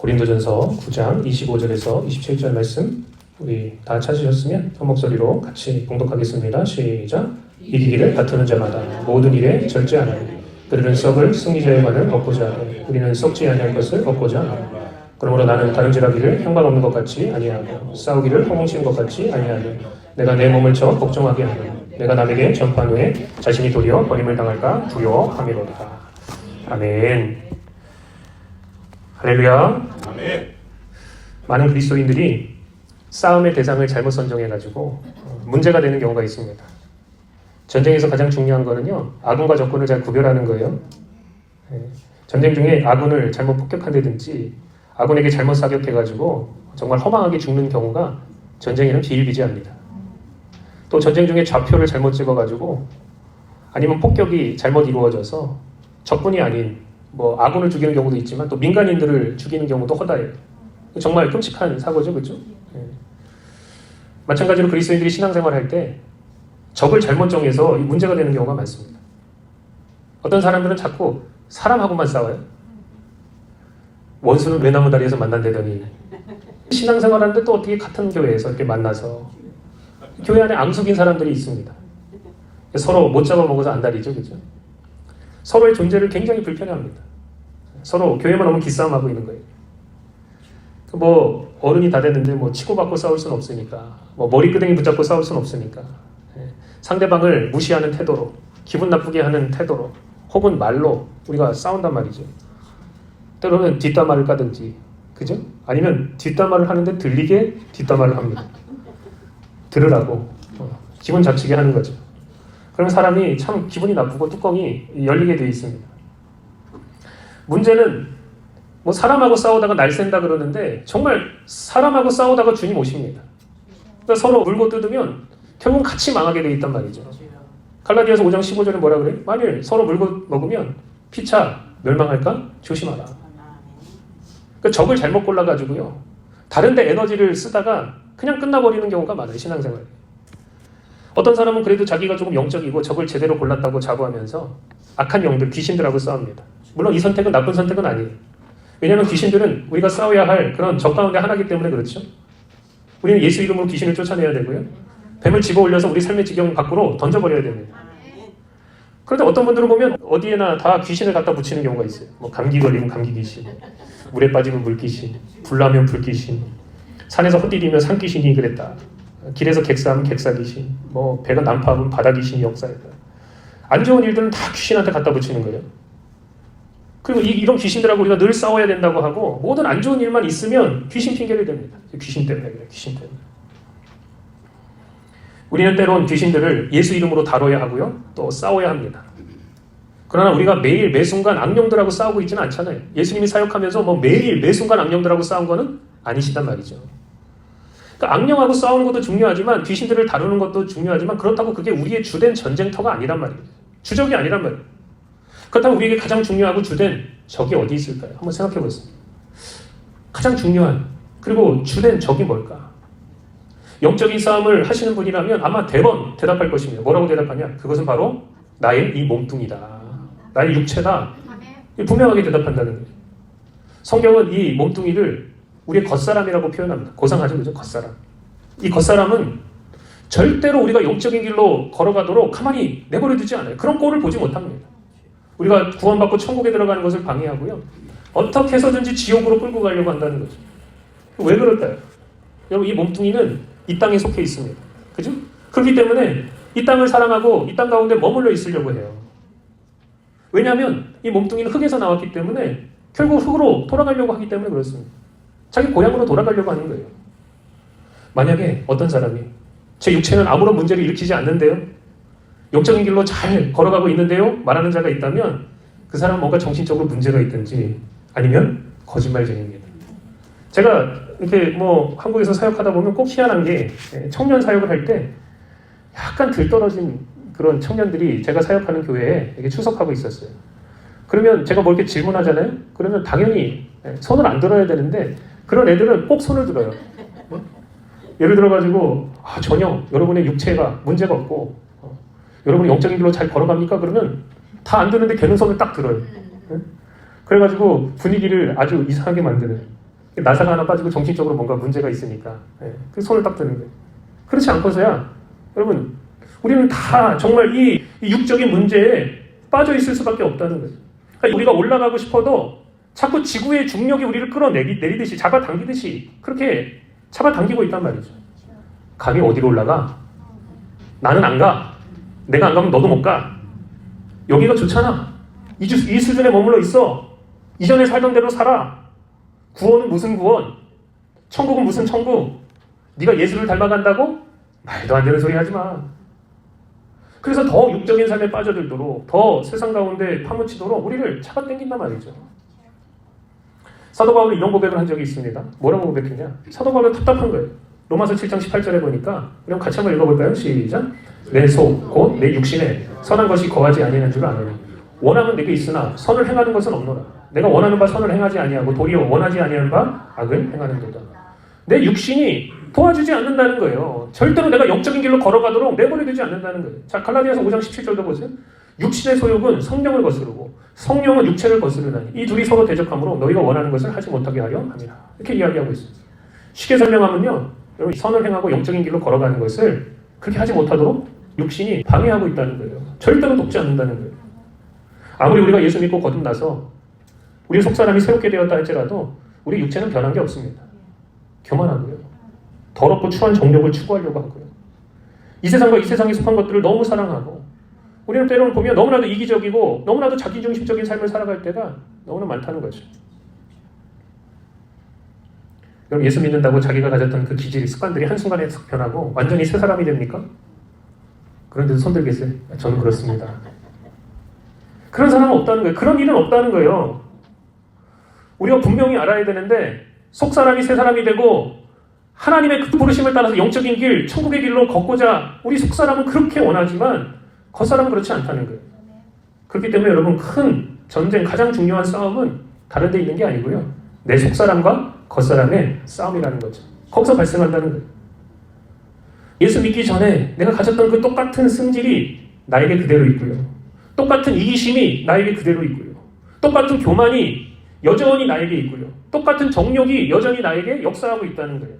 고린도전서 9장 25절에서 27절 말씀 우리 다 찾으셨으면 한 목소리로 같이 봉독하겠습니다. 시작. 이기기를 다투는 자마다 모든 일에 절제하나니 그들은 썩을 승리자의 관을 얻고자 하되 우리는 썩지 아니할 것을 얻고자 하나. 그러므로 나는 다름질하기를 형벌없는 것 같이 아니하고 싸우기를 허공치는 것 같이 아니하되 내가 내 몸을 쳐 걱정하게 하며 내가 남에게 전파한 후에 자신이 도리어 버림을 당할까 두려워함이로다. 아멘. 할렐루야. 아멘. 많은 그리스도인들이 싸움의 대상을 잘못 선정해가지고 문제가 되는 경우가 있습니다. 전쟁에서 가장 중요한 거는요, 아군과 적군을 잘 구별하는 거예요. 전쟁 중에 아군을 잘못 폭격한다든지 아군에게 잘못 사격해가지고 정말 허망하게 죽는 경우가 전쟁에는 비일비재합니다. 또 전쟁 중에 좌표를 잘못 찍어가지고 아니면 폭격이 잘못 이루어져서 적군이 아닌 뭐 아군을 죽이는 경우도 있지만 또 민간인들을 죽이는 경우도 허다해요. 정말 끔찍한 사고죠, 그렇죠? 마찬가지로 그리스도인들이 신앙생활을 할 때 적을 잘못 정해서 문제가 되는 경우가 많습니다. 어떤 사람들은 자꾸 사람하고만 싸워요. 원수는 외나무 다리에서 만난다더니 신앙생활하는데 또 어떻게 같은 교회에서 이렇게 만나서 교회 안에 앙숙인 사람들이 있습니다. 서로 못 잡아먹어서 안달이죠, 그죠? 서로의 존재를 굉장히 불편해합니다. 서로 교회만 오면 기싸움하고 있는 거예요. 뭐 어른이 다 됐는데 뭐 치고받고 싸울 수는 없으니까, 뭐 머리끄댕이 붙잡고 싸울 수는 없으니까 상대방을 무시하는 태도로, 기분 나쁘게 하는 태도로, 혹은 말로 우리가 싸운단 말이죠. 때로는 뒷담화를 까든지, 그죠? 아니면 뒷담화를 하는데 들리게 뒷담화를 합니다. 들으라고 기분 잡치게 하는 거죠. 그러면 사람이 참 기분이 나쁘고 뚜껑이 열리게 되어 있습니다. 문제는 뭐 사람하고 싸우다가 날샌다 그러는데 정말 사람하고 싸우다가 주님 오십니다. 그러니까 서로 물고 뜯으면 결국은 같이 망하게 되어 있단 말이죠. 갈라디아서 5장 15절에 뭐라 그래요? 만일 서로 물고 먹으면 피차 멸망할까? 조심하라. 그러니까 적을 잘못 골라가지고요, 다른 데 에너지를 쓰다가 그냥 끝나버리는 경우가 많아요, 신앙생활. 어떤 사람은 그래도 자기가 조금 영적이고 적을 제대로 골랐다고 자부하면서 악한 영들, 귀신들하고 싸웁니다. 물론 이 선택은 나쁜 선택은 아니에요. 왜냐하면 귀신들은 우리가 싸워야 할 그런 적 가운데 하나이기 때문에 그렇죠. 우리는 예수 이름으로 귀신을 쫓아내야 되고요, 뱀을 집어 올려서 우리 삶의 지경 밖으로 던져버려야 됩니다. 그런데 어떤 분들은 보면 어디에나 다 귀신을 갖다 붙이는 경우가 있어요. 뭐 감기 걸리면 감기 귀신, 물에 빠지면 물 귀신, 불나면 불 귀신, 산에서 헛디디면 산 귀신이 그랬다, 길에서 객사하면 객사 귀신, 뭐 배가 난파하면 바다 귀신이 역사했다. 안 좋은 일들은 다 귀신한테 갖다 붙이는 거예요. 그리고 이런 귀신들하고 우리가 늘 싸워야 된다고 하고, 모든 안 좋은 일만 있으면 귀신 핑계를 댑니다. 귀신 때문에 그래, 귀신 때문에. 우리는 때론 귀신들을 예수 이름으로 다뤄야 하고요, 또 싸워야 합니다. 그러나 우리가 매일 매순간 악령들하고 싸우고 있지는 않잖아요. 예수님이 사역하면서 뭐 매일 매순간 악령들하고 싸운 거는 아니시단 말이죠. 그러니까 악령하고 싸우는 것도 중요하지만 귀신들을 다루는 것도 중요하지만 그렇다고 그게 우리의 주된 전쟁터가 아니란 말이에요. 주적이 아니란 말이에요. 그렇다면 우리에게 가장 중요하고 주된 적이 어디 있을까요? 한번 생각해 보세요. 가장 중요한 그리고 주된 적이 뭘까? 영적인 싸움을 하시는 분이라면 아마 대번 대답할 것입니다. 뭐라고 대답하냐? 그것은 바로 나의 이 몸뚱이다, 나의 육체다. 분명하게 대답한다는 거예요. 성경은 이 몸뚱이를 우리의 겉사람이라고 표현합니다. 고상하죠, 그죠? 겉사람. 이 겉사람은 절대로 우리가 영적인 길로 걸어가도록 가만히 내버려두지 않아요. 그런 꼴을 보지 못합니다. 우리가 구원받고 천국에 들어가는 것을 방해하고요, 어떻게 해서든지 지옥으로 끌고 가려고 한다는 거죠. 왜 그럴까요? 여러분, 이 몸뚱이는 이 땅에 속해 있습니다. 그죠? 그렇기 때문에 이 땅을 사랑하고 이 땅 가운데 머물러 있으려고 해요. 왜냐하면 이 몸뚱이는 흙에서 나왔기 때문에 결국 흙으로 돌아가려고 하기 때문에 그렇습니다. 자기 고향으로 돌아가려고 하는 거예요. 만약에 어떤 사람이 제 육체는 아무런 문제를 일으키지 않는데요, 영적인 길로 잘 걸어가고 있는데요 말하는 자가 있다면 그 사람은 뭔가 정신적으로 문제가 있든지 아니면 거짓말쟁이입니다. 제가 이렇게 뭐 한국에서 사역하다 보면 꼭 희한한 게, 청년 사역을 할 때 약간 들떨어진 그런 청년들이 제가 사역하는 교회에 이렇게 출석하고 있었어요. 그러면 제가 뭐 이렇게 질문하잖아요. 그러면 당연히 손을 안 들어야 되는데 그런 애들은 꼭 손을 들어요. 예를 들어가지고 전혀 여러분의 육체가 문제가 없고 여러분이 영적인 길로 잘 걸어갑니까? 그러면 다 안 드는데 걔는 손을 딱 들어요. 그래가지고 분위기를 아주 이상하게 만드는. 나사가 하나 빠지고 정신적으로 뭔가 문제가 있으니까 그 손을 딱 드는 거예요. 그렇지 않고서야 여러분 우리는 다 정말 이 육적인 문제에 빠져 있을 수밖에 없다는 거죠. 그러니까 우리가 올라가고 싶어도 자꾸 지구의 중력이 우리를 끌어내리듯이 잡아당기듯이 그렇게 잡아당기고 있단 말이죠. 감히 어디로 올라가? 나는 안 가. 내가 안 가면 너도 못 가. 여기가 좋잖아. 이 수준에 머물러 있어. 이전에 살던 대로 살아. 구원은 무슨 구원? 천국은 무슨 천국? 네가 예수를 닮아간다고? 말도 안 되는 소리 하지 마. 그래서 더 육적인 삶에 빠져들도록 더 세상 가운데 파묻히도록 우리를 잡아당긴단 말이죠. 사도 바울은 이런 고백을 한 적이 있습니다. 뭐라고 고백했냐? 사도 바울은 답답한 거예요. 로마서 7장 18절에 보니까 그럼 같이 한번 읽어볼까요? 시작. 내 속 곧 내 육신에 선한 것이 거하지 아니하는 줄 아노니 원함은 내게 있으나 선을 행하는 것은 없노라. 내가 원하는 바 선을 행하지 아니하고 도리어 원하지 아니하는 바 악을 행하는도다. 내 육신이 도와주지 않는다는 거예요. 절대로 내가 영적인 길로 걸어가도록 내버려두지 않는다는 거예요. 자, 갈라디아서 5장 17절도 보세요. 육신의 소욕은 성령을 거스르고 성령은 육체를 거스르나니 이 둘이 서로 대적하므로 너희가 원하는 것을 하지 못하게 하려 함이라. 이렇게 이야기하고 있습니다. 쉽게 설명하면요, 여러분 선을 행하고 영적인 길로 걸어가는 것을 그렇게 하지 못하도록 육신이 방해하고 있다는 거예요. 절대로 돕지 않는다는 거예요. 아무리 우리가 예수 믿고 거듭나서 우리 속사람이 새롭게 되었다 할지라도 우리 육체는 변한 게 없습니다. 교만하고요. 더럽고 추한 정욕을 추구하려고 하고요. 이 세상과 이 세상에 속한 것들을 너무 사랑하고 우리는 때로는 보면 너무나도 이기적이고 너무나도 자기중심적인 삶을 살아갈 때가 너무나 많다는 거죠. 여러분 예수 믿는다고 자기가 가졌던 그 기질이 습관들이 한순간에 싹 변하고 완전히 새 사람이 됩니까? 그런데도 손 들겠어요? 저는 그렇습니다. 그런 사람은 없다는 거예요. 그런 일은 없다는 거예요. 우리가 분명히 알아야 되는데 속사람이 새 사람이 되고 하나님의 그 부르심을 따라서 영적인 길, 천국의 길로 걷고자 우리 속사람은 그렇게 원하지만 겉사람은 그렇지 않다는 거예요. 그렇기 때문에 여러분 큰 전쟁, 가장 중요한 싸움은 다른 데 있는 게 아니고요. 내 속사람과 겉사람의 싸움이라는 거죠. 거기서 발생한다는 거예요. 예수 믿기 전에 내가 가졌던 그 똑같은 승질이 나에게 그대로 있고요. 똑같은 이기심이 나에게 그대로 있고요. 똑같은 교만이 여전히 나에게 있고요. 똑같은 정욕이 여전히 나에게 역사하고 있다는 거예요.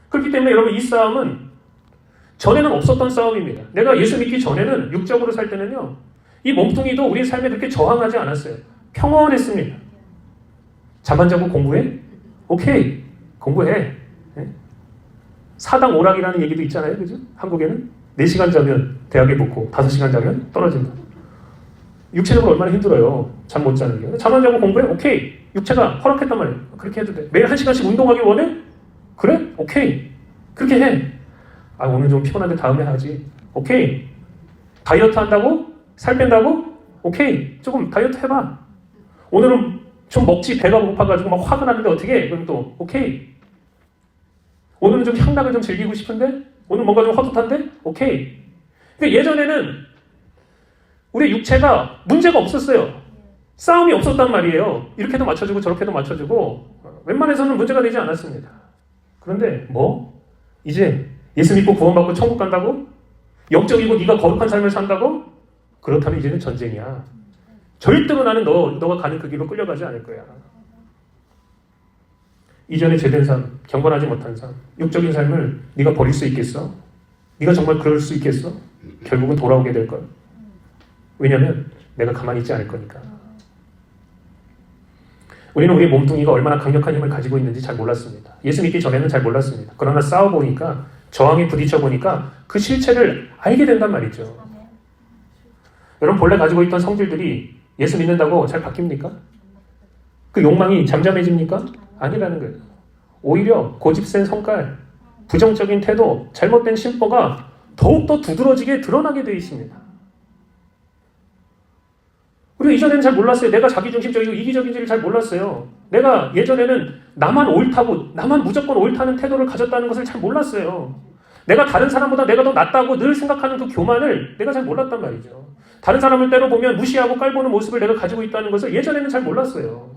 그렇기 때문에 여러분 이 싸움은 전에는 없었던 싸움입니다. 내가 예수 믿기 전에는 육적으로 살 때는요. 이 몸뚱이도 우리 삶에 그렇게 저항하지 않았어요. 평온했습니다. 잠 안 자고 공부해? 오케이. 공부해. 네? 사당 오락이라는 얘기도 있잖아요. 그죠? 한국에는 4시간 자면 대학에 붙고 5시간 자면 떨어진다. 육체적으로 얼마나 힘들어요. 잠 못 자는 게. 잠 안 자고 공부해? 오케이. 육체가 허락했단 말이에요. 그렇게 해도 돼. 매일 1시간씩 운동하길 원해? 그래? 오케이. 그렇게 해. 아, 오늘 좀 피곤한데 다음에 하지. 오케이. 다이어트 한다고? 살 뺀다고? 오케이. 조금 다이어트 해봐. 오늘은 좀 먹지 배가 고파가지고 막 화가 나는데 어떻게 해? 그럼 또 오케이. 오늘은 좀 향락을 좀 즐기고 싶은데? 오늘 뭔가 좀 헛헛한데? 오케이. 그러니까 예전에는 우리 육체가 문제가 없었어요. 싸움이 없었단 말이에요. 이렇게도 맞춰주고 저렇게도 맞춰주고 웬만해서는 문제가 되지 않았습니다. 그런데 뭐? 이제 예수 믿고 구원받고 천국 간다고? 영적이고 네가 거룩한 삶을 산다고? 그렇다면 이제는 전쟁이야. 절대로 나는 너가 가는 그 길로 끌려가지 않을 거야. 이전에 죄된 삶, 경건하지 못한 삶, 육적인 삶을 네가 버릴 수 있겠어? 네가 정말 그럴 수 있겠어? 결국은 돌아오게 될 거야. 왜냐하면 내가 가만히 있지 않을 거니까. 우리는 우리 몸뚱이가 얼마나 강력한 힘을 가지고 있는지 잘 몰랐습니다. 예수 믿기 전에는 잘 몰랐습니다. 그러나 싸워보니까, 저항에 부딪혀보니까 그 실체를 알게 된단 말이죠. 여러분 본래 가지고 있던 성질들이 예수 믿는다고 잘 바뀝니까? 그 욕망이 잠잠해집니까? 아니라는 거예요. 오히려 고집센 성깔, 부정적인 태도, 잘못된 심보가 더욱더 두드러지게 드러나게 되어 있습니다. 우리가 이전에는 잘 몰랐어요. 내가 자기중심적이고 이기적인지를 잘 몰랐어요. 내가 예전에는 나만 옳다고, 나만 무조건 옳다는 태도를 가졌다는 것을 잘 몰랐어요. 내가 다른 사람보다 내가 더 낫다고 늘 생각하는 그 교만을 내가 잘 몰랐단 말이죠. 다른 사람을 때려보면 무시하고 깔보는 모습을 내가 가지고 있다는 것을 예전에는 잘 몰랐어요.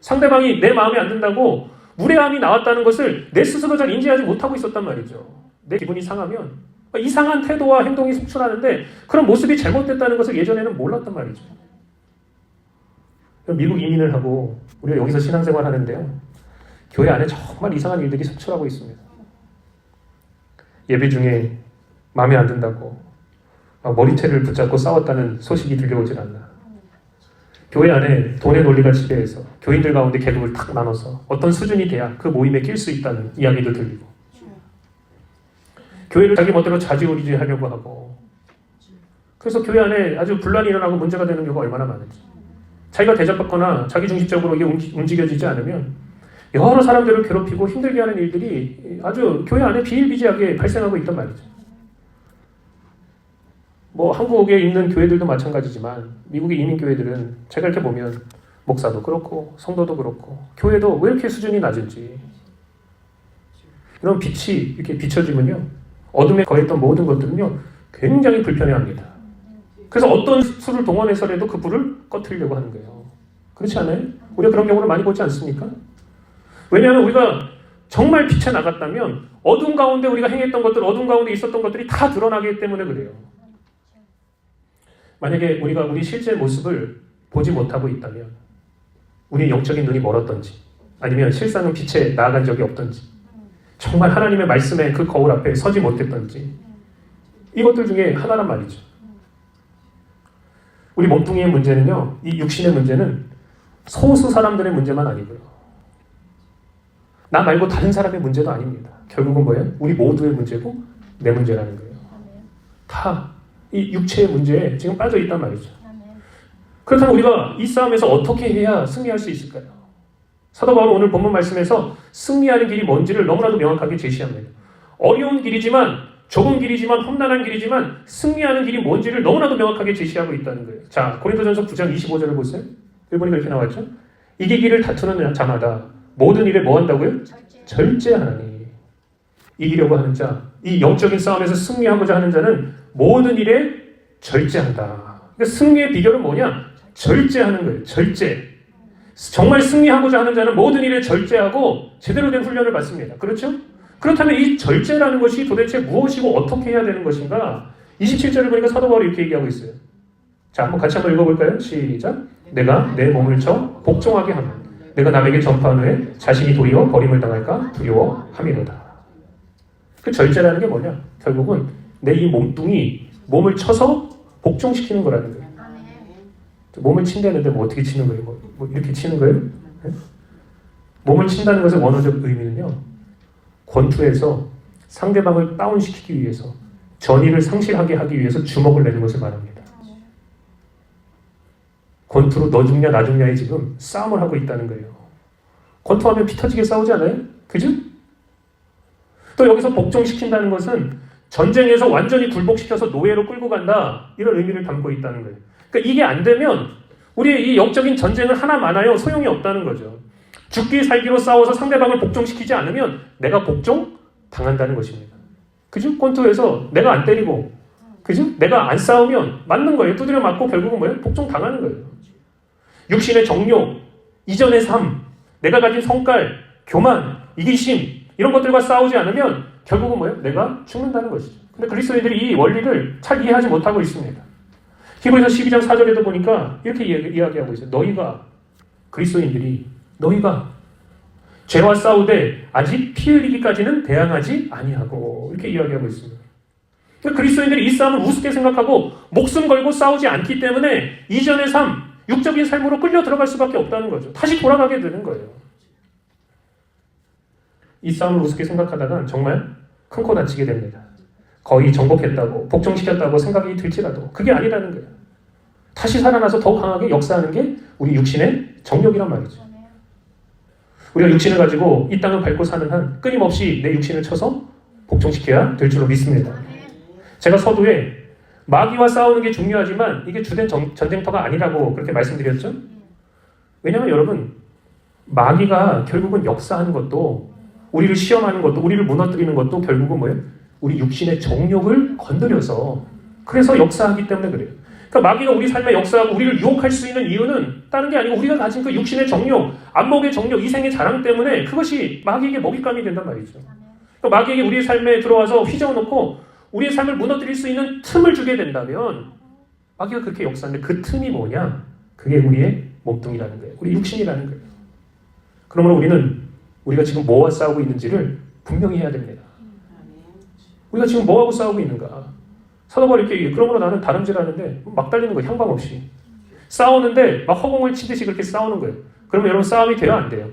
상대방이 내 마음에 안 든다고 무례함이 나왔다는 것을 내 스스로 잘 인지하지 못하고 있었단 말이죠. 내 기분이 상하면 이상한 태도와 행동이 속출하는데 그런 모습이 잘못됐다는 것을 예전에는 몰랐단 말이죠. 미국 이민을 하고 우리가 여기서 신앙생활 하는데요. 교회 안에 정말 이상한 일들이 속출하고 있습니다. 예배 중에 마음에 안 든다고 머리채를 붙잡고 싸웠다는 소식이 들려오질 않나. 교회 안에 돈의 논리가 지배해서 교인들 가운데 계급을 탁 나눠서 어떤 수준이 돼야 그 모임에 낄 수 있다는 이야기도 들리고, 교회를 자기 멋대로 좌지우지하려고 하고, 그래서 교회 안에 아주 분란이 일어나고 문제가 되는 경우가 얼마나 많은지. 자기가 대접받거나 자기중심적으로 이게 움직여지지 않으면 여러 사람들을 괴롭히고 힘들게 하는 일들이 아주 교회 안에 비일비재하게 발생하고 있단 말이죠. 뭐 한국에 있는 교회들도 마찬가지지만 미국의 이민교회들은 제가 이렇게 보면 목사도 그렇고 성도도 그렇고 교회도 왜 이렇게 수준이 낮은지, 이런 빛이 이렇게 비춰지면요 어둠에 거했던 모든 것들은요 굉장히 불편해합니다. 그래서 어떤 수를 동원해서라도 그 불을 꺼트리려고 하는 거예요. 그렇지 않아요? 우리가 그런 경우를 많이 보지 않습니까? 왜냐하면 우리가 정말 빛에 나갔다면 어둠 가운데 우리가 행했던 것들, 어둠 가운데 있었던 것들이 다 드러나기 때문에 그래요. 만약에 우리가 우리 실제 모습을 보지 못하고 있다면, 우리의 영적인 눈이 멀었던지, 아니면 실상은 빛에 나아간 적이 없던지, 정말 하나님의 말씀의 그 거울 앞에 서지 못했던지, 이것들 중에 하나란 말이죠. 우리 몸뚱이의 문제는요, 이 육신의 문제는 소수 사람들의 문제만 아니고요, 나 말고 다른 사람의 문제도 아닙니다. 결국은 뭐예요? 우리 모두의 문제고 내 문제라는 거예요. 다 이 육체의 문제에 지금 빠져 있단 말이죠. 그렇다면 우리가 이 싸움에서 어떻게 해야 승리할 수 있을까요? 사도 바울은 오늘 본문 말씀에서 승리하는 길이 뭔지를 너무나도 명확하게 제시합니다. 어려운 길이지만, 좁은 길이지만, 험난한 길이지만 승리하는 길이 뭔지를 너무나도 명확하게 제시하고 있다는 거예요. 자, 고린도전서 9장 25절을 보세요. 일본이 그렇게 나왔죠. 이기기를 다투는 자마다 모든 일에 뭐 한다고요? 절제하나니. 이기려고 하는 자, 이 영적인 싸움에서 승리하고자 하는 자는 모든 일에 절제한다. 그러니까 승리의 비결은 뭐냐? 절제하는 거예요. 절제. 정말 승리하고자 하는 자는 모든 일에 절제하고 제대로 된 훈련을 받습니다. 그렇죠? 그렇다면 이 절제라는 것이 도대체 무엇이고 어떻게 해야 되는 것인가? 27절을 보니까 사도 바울이 이렇게 얘기하고 있어요. 자, 한번 같이 한번 읽어볼까요? 시작. 내가 내 몸을 쳐 복종하게 하면 내가 남에게 전파한 후에 자신이 도리어 버림을 당할까 두려워함이로다. 그 절제라는 게 뭐냐? 결국은 내 이 몸뚱이, 몸을 쳐서 복종시키는 거라는 거예요. 몸을 친다는데 뭐 어떻게 치는 거예요? 뭐 이렇게 치는 거예요? 네? 몸을 친다는 것의 원어적 의미는요, 권투에서 상대방을 다운시키기 위해서, 전의를 상실하게 하기 위해서 주먹을 내는 것을 말합니다. 권투로 너 죽냐 나 죽냐에 지금 싸움을 하고 있다는 거예요. 권투하면 피 터지게 싸우지 않아요? 그죠? 또 여기서 복종시킨다는 것은 전쟁에서 완전히 굴복시켜서 노예로 끌고 간다, 이런 의미를 담고 있다는 거예요. 그러니까 이게 안 되면 우리의 이 영적인 전쟁은 하나 많아요. 소용이 없다는 거죠. 죽기 살기로 싸워서 상대방을 복종시키지 않으면 내가 복종 당한다는 것입니다. 그죠? 권투에서 내가 안 때리고, 그죠? 내가 안 싸우면 맞는 거예요. 두드려 맞고 결국은 뭐예요? 복종 당하는 거예요. 육신의 정욕, 이전의 삶, 내가 가진 성깔, 교만, 이기심, 이런 것들과 싸우지 않으면 결국은 뭐예요? 내가 죽는다는 것이죠. 근데 그리스도인들이 이 원리를 잘 이해하지 못하고 있습니다. 히브리서 12장 4절에도 보니까 이렇게 이야기하고 있어요. 너희가, 그리스도인들이, 너희가 죄와 싸우되 아직 피 흘리기까지는 대항하지 아니하고, 이렇게 이야기하고 있습니다. 그러니까 그리스도인들이 이 싸움을 우습게 생각하고 목숨 걸고 싸우지 않기 때문에 이전의 삶, 육적인 삶으로 끌려 들어갈 수밖에 없다는 거죠. 다시 돌아가게 되는 거예요. 이 싸움을 우습게 생각하다간 정말 큰 코 다치게 됩니다. 거의 정복했다고, 복종시켰다고 생각이 들지라도 그게 아니라는 거예요. 다시 살아나서 더 강하게 역사하는 게 우리 육신의 정욕이란 말이죠. 우리가 육신을 가지고 이 땅을 밟고 사는 한 끊임없이 내 육신을 쳐서 복종시켜야 될 줄로 믿습니다. 제가 서두에 마귀와 싸우는 게 중요하지만 이게 주된 전쟁터가 아니라고 그렇게 말씀드렸죠. 왜냐하면 여러분, 마귀가 결국은 역사하는 것도, 우리를 시험하는 것도, 우리를 무너뜨리는 것도 결국은 뭐예요? 우리 육신의 정욕을 건드려서, 그래서 역사하기 때문에 그래요. 그러니까 마귀가 우리 삶에 역사하고 우리를 유혹할 수 있는 이유는 다른 게 아니고 우리가 가진 그 육신의 정욕, 안목의 정욕, 이생의 자랑 때문에 그것이 마귀에게 먹잇감이 된단 말이죠. 그러니까 마귀에게 우리의 삶에 들어와서 휘저어놓고 우리의 삶을 무너뜨릴 수 있는 틈을 주게 된다면 마귀가 그렇게 역사하는데, 그 틈이 뭐냐? 그게 우리의 몸뚱이라는 거예요. 우리 육신이라는 거예요. 그러므로 우리는 우리가 지금 뭐와 싸우고 있는지를 분명히 해야 됩니다. 우리가 지금 뭐하고 싸우고 있는가? 사도 바울이 이렇게 그러므로 나는 다름질하는데 막 달리는 거예요. 향방 없이. 싸우는데 막 허공을 치듯이 그렇게 싸우는 거예요. 그러면 여러분 싸움이 돼요? 안 돼요?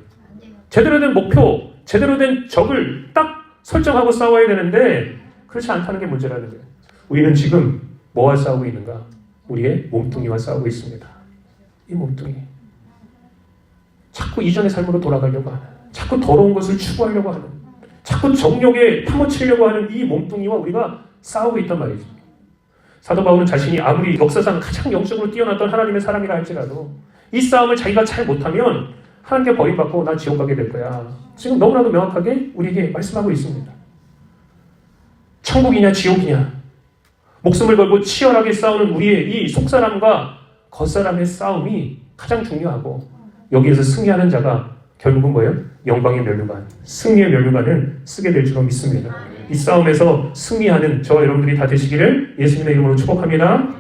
제대로 된 목표, 제대로 된 적을 딱 설정하고 싸워야 되는데 그렇지 않다는 게 문제라는 거예요. 우리는 지금 뭐와 싸우고 있는가? 우리의 몸뚱이와 싸우고 있습니다. 이 몸뚱이. 자꾸 이전의 삶으로 돌아가려고 하는, 자꾸 더러운 것을 추구하려고 하는, 자꾸 정욕에 파묻히려고 하는 이 몸뚱이와 우리가 싸우고 있단 말이죠. 사도 바울은 자신이 아무리 역사상 가장 영적으로 뛰어났던 하나님의 사람이라 할지라도 이 싸움을 자기가 잘 못하면 하나님께 버림받고 나 지옥 가게 될 거야. 지금 너무나도 명확하게 우리에게 말씀하고 있습니다. 천국이냐 지옥이냐, 목숨을 걸고 치열하게 싸우는 우리의 이 속사람과 겉사람의 싸움이 가장 중요하고, 여기에서 승리하는 자가 결국은 뭐예요? 영광의 면류관, 승리의 면류관을 쓰게 될 줄로 믿습니다. 이 싸움에서 승리하는 저와 여러분들이 다 되시기를 예수님의 이름으로 축복합니다.